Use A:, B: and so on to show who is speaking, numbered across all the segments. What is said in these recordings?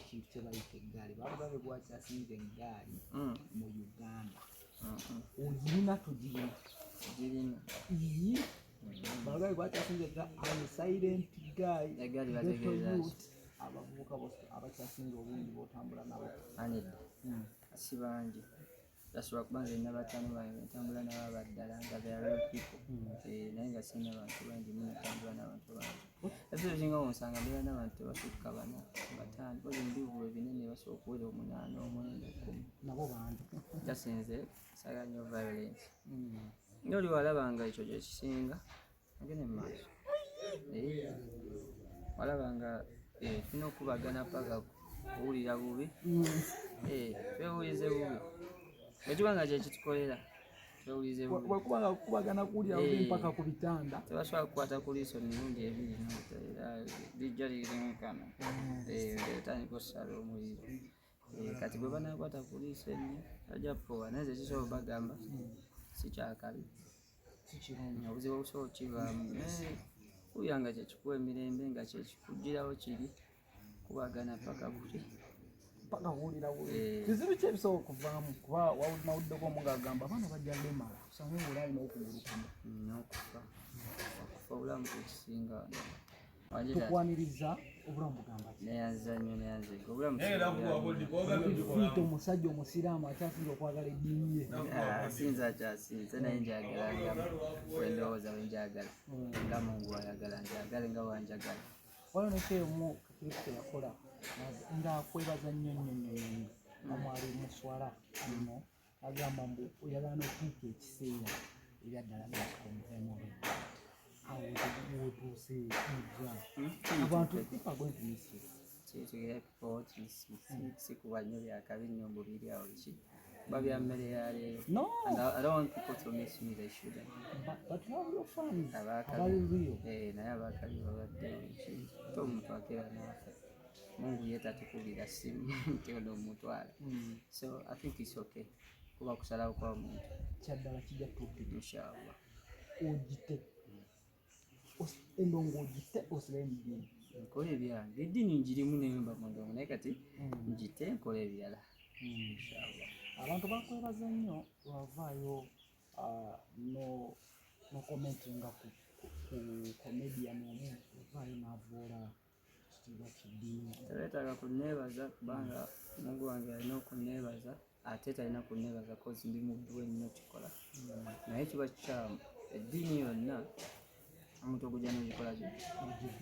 A: ekintu kye bayita eggaali balugabe gwakyasinze eggaali mu Uganda ogirina tugirina balugabe gwakyasinze eggaali silent guy abavubuka abakyasinze obungi b'otambula nabo
B: si bangi gasobola kuba nze nina bataano bange ntambula nabo abaddala nga theyare people naye nga sina bantu bangi ntambula n'abantu bangi ebyo bisinga onsanga mbeera n'abantu tebasukka bana bataano kozi mubivuba ebinene basobola okuwera 8 9 10
A: nabo bangi
B: kyasinze saagala nnyo violence nga oli walabanga ekyo gye kisinga agende mu maaso walabanga tulina okubagana paka kuwulira bubi twewulize bubi ekibanga kyekitukolera twewulize bubi
A: bwekubanga kubagana kuwulira bubi mpaka ku bitanda
B: tebasobola kukwata ku liiso mirundi ebiri lijja lirinkana etandika okusala omuliro kati bwe banakwata ku liiso ennyo bajja powa naye ze kisobola bagamba si kyakabi obuzibu obusobola okukivaamu kuwulira nga kyekikuwa emirembe nga kyekikugirawo kiri kubagana paka buli
A: mpaka kuwulira bubi kizibu ki ebisobola okuvaamu kuba nawuddeko omuntu agamba abaana bajja lemala osange ngaoli n'okugulukamu
B: n'okufa obulamu tekisinga
A: tukwaniriza obulamu bugamba
B: neyanza nnyo neyanzika obulamu
A: fiita omusajja omusiraamu akyasinza okwagala eddiini ye
B: asinza akyasinze naye njagalanga wendowooza wenjagala nga Mungu ayagala njagale nga wanjagala
A: waliwo nekyemu kakiriku yakola ngaakwebaza nnyo omwali muswala ano agamba mbu oyagala n'okuyiika ekiseera ebyaddala ngaomuvemobe awotuuse mudra abantu people are going to miss you
B: sikuba nnyo byakabi nnyo mbubiri awo biki kuba bya mmere yaleero
A: no
B: and I don't want people to miss me, they shouldn't.
A: But you have your fans
B: naye abakabi babaddewo ki te omuntu akeera naafe Mungu yetatukubira simu nti ono omutwala so I think it's okay kuba kusalawo kwa muntu
A: kyaddala kijja tuukirira
B: inshallah
A: ogite endongo ogite osigaye mu ddiini
B: nkola ebyange eddiini njirimu neyumba mundongo naye kati njite nkola ebirala inshallah
A: abantu bakwebaza nnyo wavaayo no commentinga ku comedian omu wavaayo n'avoola kitiibwa kiddiini
B: tebeetaaga kunneebaza kubanga Mungu wange alina okunneebaza ate talina kunneebaza kozi ndi muddu we nnyo kikola naye kiba kikyamu eddiini yonna omuntu okujja n'ogikola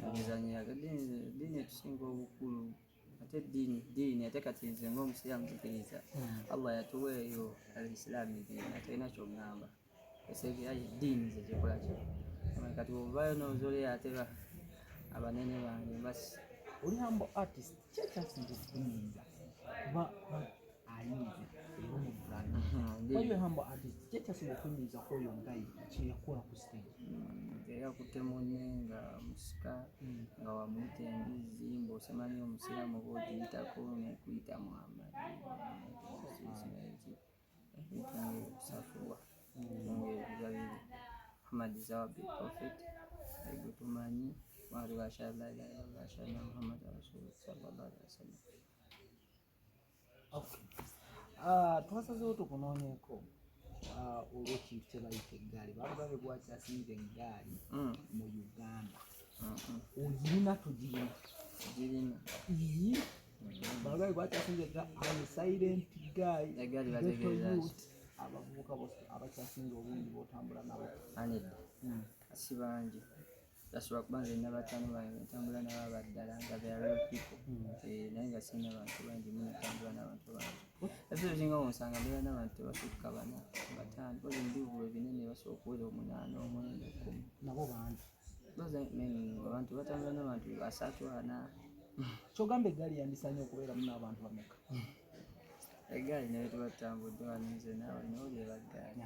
B: nogizanyaga eddiini etusinga obukulu ate ddiini ate kati nze ng'omusiraamu tukiriza Allah yatuweeyo al-Islaamu ddiini atalina ky'oŋŋamba esegerayo eddiini ze gikola ki kati bwovaayo n'ozoleyo ate abanene bange basi
A: oli humble artist kyekyasinze kikunyinza kuba ayize era omuvulana waliwo humble artist kyekyasinze okunyinza kwoyo ngayi kyeyakola ku stage
B: yakutte munne nga musika nga wamuyita embizi mb'osemanyi omusiraamu oba ogiyitako nekuyita muhammadisafuwa ngebibabiri Muhammad is our big prophet gwe tumanyi waliwo ashhadu la ilaha illallah ashhadu anna Muhammadan rasulullah sallallahu alaihi wasallam.
A: Twasazeewo tukunoonyeeko olw'ekintu kye bayita eggaali balugabe gwakyasinze eggaali mu Uganda ogirina tugirina balugabe gwakyasinze eggaali silent guy abavubuka abakyasinze obungi b'otambula nabo
B: si bangi gasobola kuba nze nina bataano bange ntambula nabo abaddala nga theyare people naye nga sina bantu bangi ntambula n'abantu bangi ebyo bisinga onsanga mbeera n'abantu tebasukka bana bataano kozi mubivuba ebinene basobola okuwera 8 9 10
A: nabo bangi
B: abantu batambula n'abantu 3 4
A: kyogamba eggaali yandisaanye okubeeramu n'abantu bameka
B: eggaali naye tubatambudde waninze naawe noli ebaggaali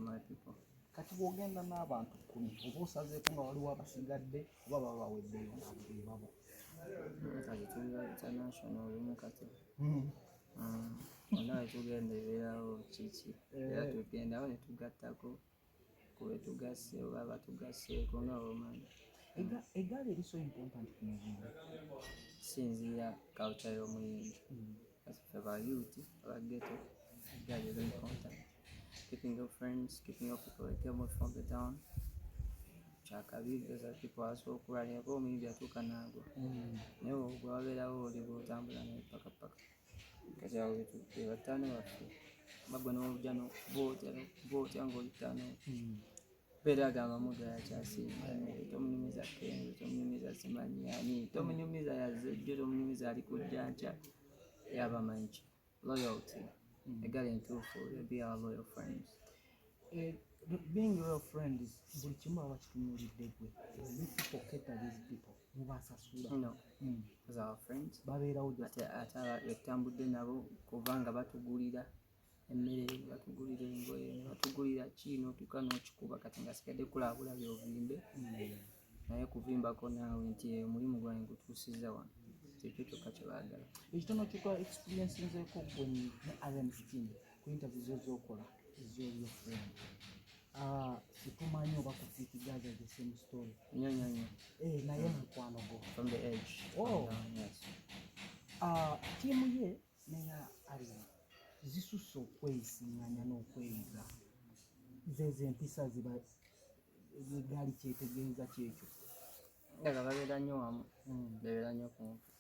B: my people
A: kati bw'ogenda n'abantu 10 oba osazeeko nga waliwo abasigadde oba baba baweddeyo babo
B: kati tuliba international olumu kati nawe tugenda ebeerawo kiki era tugendawo ne tugattako kube tugasse oba batugasseeko nga omanyi
A: Egali eri so important ku mugenda
B: kisinziira culture y'omuyindi. Ffe ba youth abageto egali eri important. Keeping your friends, keeping your people away from the town. Kyakabi because people aso okulwanirako omuyimbi atuuka naago naye ogwe wabeerawo oli bw'otambula naye paka kati awo bataano baffe bagwe n'obujja n'okubootya ng'olitaano beera agamba mudra yakyasinga tomunyumiza kenzo tomunyumiza simanyani tomunyumiza yazejjo tomunyumiza ali kujjanca yabamanyi ki loyalty egali entuufu be our loyal friends.
A: Being real friends, buli kimu aba kitunuulidde gwe. These people cater these people. Mubasasula.
B: No. As our friends.
A: Babeerawo
B: ate etambudde nabo kubanga batugulira emmere, batugulira engoye, batugulira kino tuka n'okikuba kati nga sigadde kulaabula byovimbe. Naye kuvimbako naawe nti omulimu gwange gutuusizza wano. Ekyo kyokka kye baagala.
A: Ekitono kyokka experience nzeeko gwe ne Alienskin ku interview z'okola ez'olyo friend. Situmanyi oba kufiiki gaza the same story.
B: Nnyo.
A: Naye mukwano gwo.
B: From the edge. Yes.
A: Tiimu ye neya Alien zisusse okweyisiŋŋanya n'okweyiga. Zezo empisa ziba egali kyetegeeza kyekyo.
B: Ndaga babeera nnyo wamu. Bebeera nnyo kumpi.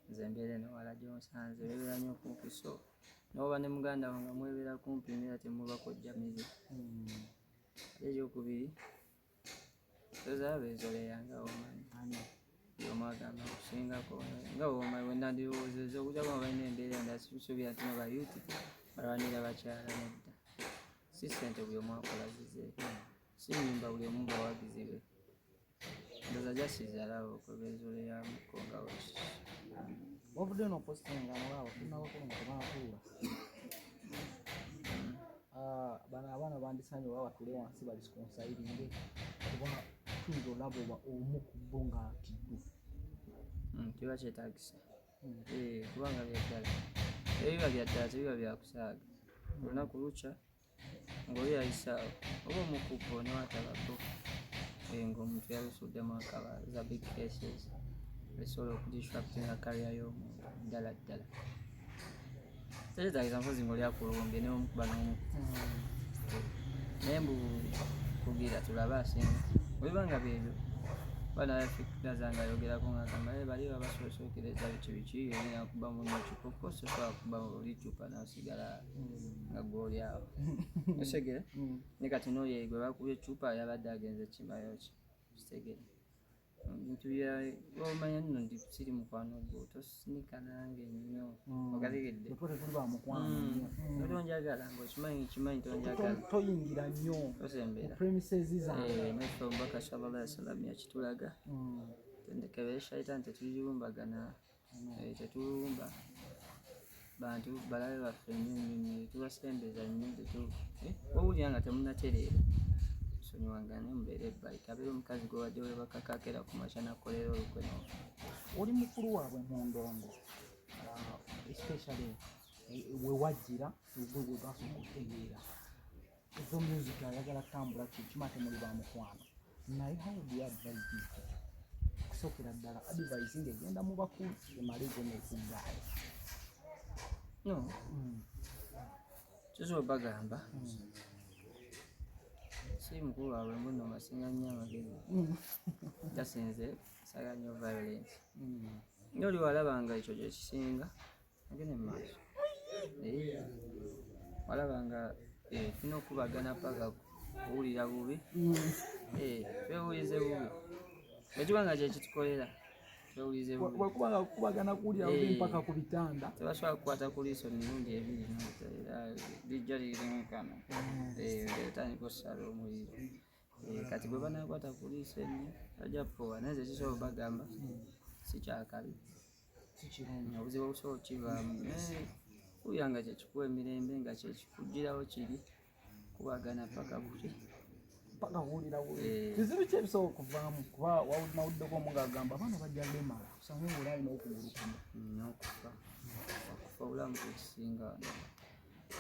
B: Nze mbeera eno wala gy'onsanze bebeera nnyo kumpi so n'oba ne muganda wange mwebeera kumpi mbeera temuba kojjamize. Ekyokubiri tozaba beezoleeyanga omanyi y'omu agamba okusingako nga bw'omanyi bwe nandirowoozezza okujja kuba balina embeera endala sisuubira nti no bayuuti balwanira bakyala nedda. Si ssente buli omu akola zize, si nnyimba buli omu bawagizi be. Ndoza jasizalawo kwe beezoleeyamuko nga weki.
A: Wavudde n'opositinga nolaba tunnabakulu nga tebanatuula. Bano abaana bandisanye oba batule wansi balisponsayiringe kuba tuyinza olaba oba omu ku bo ng'atidde.
B: Kiba kyetaagisa. Kubanga byaddala ebiba byaddala tebiba byakusaaga. Olunaku lukya ng'oli yayisaawo oba omukubbo newatabako ng'omuntu yalusuddemu akabaza big cases esobola okudisruptinga career y'omuntu ddala. Tekyetaagisa mpozi ng'oli akulumbye n'omukuba n'omu naye mbu kugira tulabe asinga olibanga byebyo bana yafikiraza nga ayogerako ng'agamba bali babasoosokereza biki yolina akuba munno kikopo sosobola kuba olicupa n'osigala nga gw'oli awo osegere ne kati n'oyo gwe bakubye ecupa yabadde agenze kimayoki kitegere bintu byomanya nno ndi siri mukwano gwo tosinika nange nnyo ogategedde tonjagala ng'okimanyi tonjagala
A: toyingira nnyo
B: tosembera naffe omubaka sallallahu alaihi wasallam yakitulaga tendekebere shaitan tetulilumbagana tetulumba bantu balabe baffe nnyo tubasembeza nnyo wawulira nga temunatereera sonyiwangane mubeere ebbali kabeera omukazi gwe wadde webakakakera ku makya nakolera olukwe n'ofa
A: oli mukulu waabwe mu ndongo especially wewajjira gwe basooka okutegeera ezo music ayagala kutambula kikima temuli ba mukwano naye how do you advise these people okusookera ddala advice ng'egenda mu bakulu emale gonna ekuggaali
B: no kisobola bagamba si mukulu waabwe mbuno masinga nnyo amagezi gasinze saga nnyo violence naye oli walabanga ekyo gyekisinga agende mu maaso walabanga tulina okubagana paka kuwulira bubi twewulize bubi ekibanga kyekitukolera twewulize bubi
A: wakubanga kukubagana kuwulira bubi mpaka ku bitanda
B: tebasobola kukwata ku liiso mirundi ebiri lijja lirinkana etandika okusala omuliro kati bwe banakwata ku liiso ennyo bajja powa naye ze kisobola bagamba si kyakabi obuzibu obusobola okukivaamu kuwulira nga kyekikuwa emirembe nga kyekikugirawo kiri kubagana paka kuli
A: paka kuwulira bubi kizibu ki ebisobola okuvaamu kuba nawuddeko omu ng'agamba abaana bajja lemala kusange ng'oli alina okugulukamu
B: n'okufa obulamu kyekisinga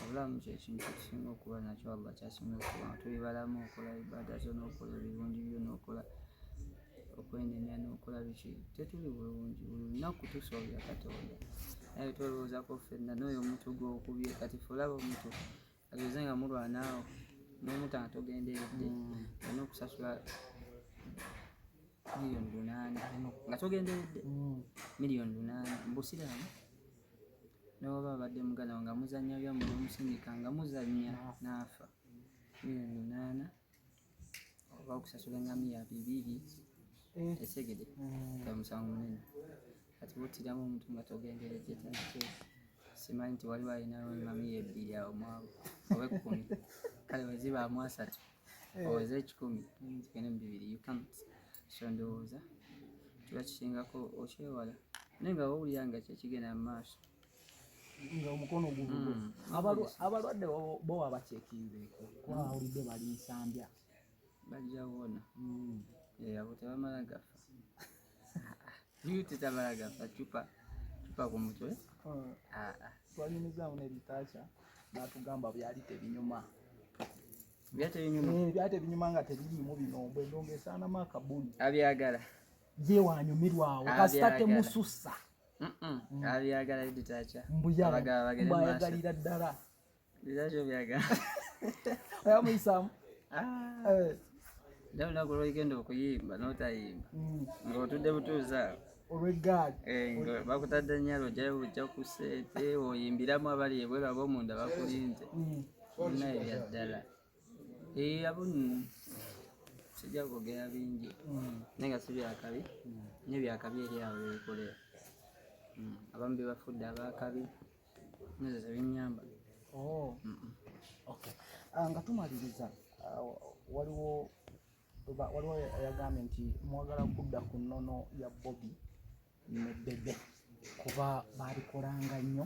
B: obulamu kyekintu kisinga okuba nakyo Allah kyasinga okuba tuli balamu okola ibaada zo n'okola ebirungi byo n'okola okwenenya n'okola biki tetuli bulungi buli lunaku tusoobya Katonda naye tolowoozaako ffenna n'oyo omuntu gw'okubye kati fulaba omuntu ageze nga mulwanaawo n'omuntu atogenderedde olina okusasula miliyoni 8 nga togenderedde miliyoni 8 mbusiraamu n'oba abadde muganda nga muzannya byammwe n'omusindika nga muzannya n'afa miliyoni 8 oba okusasula engamiya 2 esegede nga musango munene kati buttiramu omuntu nga togenderedde tate simanyi nti waliwo alinawo engamiya 2 awo mwawo oba 10 kale wezibaamu 3 oweze 10 zigende mu 2 you can't so ndowooza kiba kisingako okyewala naye nga wowulira nga kyekigenda mu maaso
A: nga omukono guvuga abalwadde bo wabacekinzeeko kuba bawulidde bali nsambya
B: bajja wona abo tebamala gafa yuti tabala gafa cupa ku mutwe
A: twanyumizaamu n'ebitaaca natugamba byali tebinyuma
B: byali
A: tebinyuma nga tebiriimu binombo endongo esaanamu akabuli
B: abyagala
A: ye wanyumirwawo kasita temusussa
B: abyagala ebitaaca
A: mbuyagalira ddala
B: bitaaca byagala
A: oyamuyisaamu
B: nda olunaku lw'oligenda okuyimba n'otayimba ng'otudde butuuza
A: olw'eggaali
B: nga bakutadde nnyalo ojjayo bujja ku ssente oyimbiramu abali ebweru ab'omunda bakulinze naye bya ddala abunu sijja kwogera bingi naye nga si byakabi naye byakabi eri abo bebikolera abamu bebafudde abakabi nezo tebinyamba
A: nga tumaliriza waliwo yagambye nti mwagala kudda ku nnono ya Bobby ne Bebe kuba balikolanga nnyo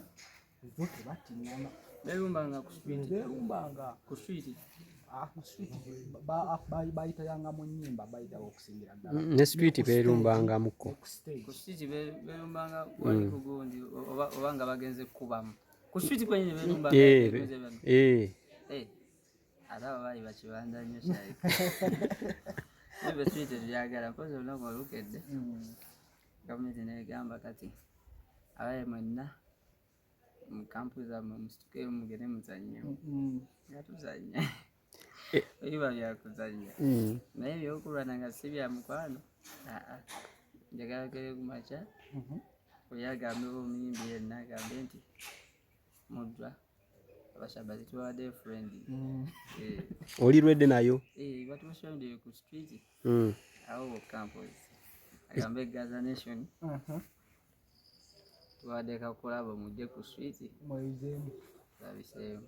A: zo tebatinyana
B: berumbanga ku street
A: bayitayanga mu nnyimba bayitawo okusingira ddala
C: ne street berumbangamuko
B: ku street berumbanga wali ku gundi oba nga bagenze kubamu ku street kwenye berumbanga ate abo baali bakibanda nnyo shaika ebe street ebyagala mpozi olunaku olukedde gavumenti negamba kati abaye mwenna mu kampu zammwe musitukeyo mugende muzannye nga tuzannya ebiba byakuzannya naye ebyokulwana nga si bya mukwano njagala gere ku makya oyo agambe omuyimbi yenna agambe nti mudra abashabazi tuwadde friend
C: oli lwedde nayo
B: batumusondere ku street awo campus agambe gaza nation tuwadde kakulabo mujje ku street
A: mwezeemu
B: babiseemu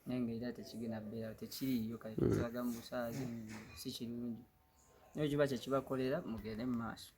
B: naye nga era tekigenda beera tekiriyo kale tuziraga mu busaazi si kirungi naye kiba kyekibakolera mugende mu maaso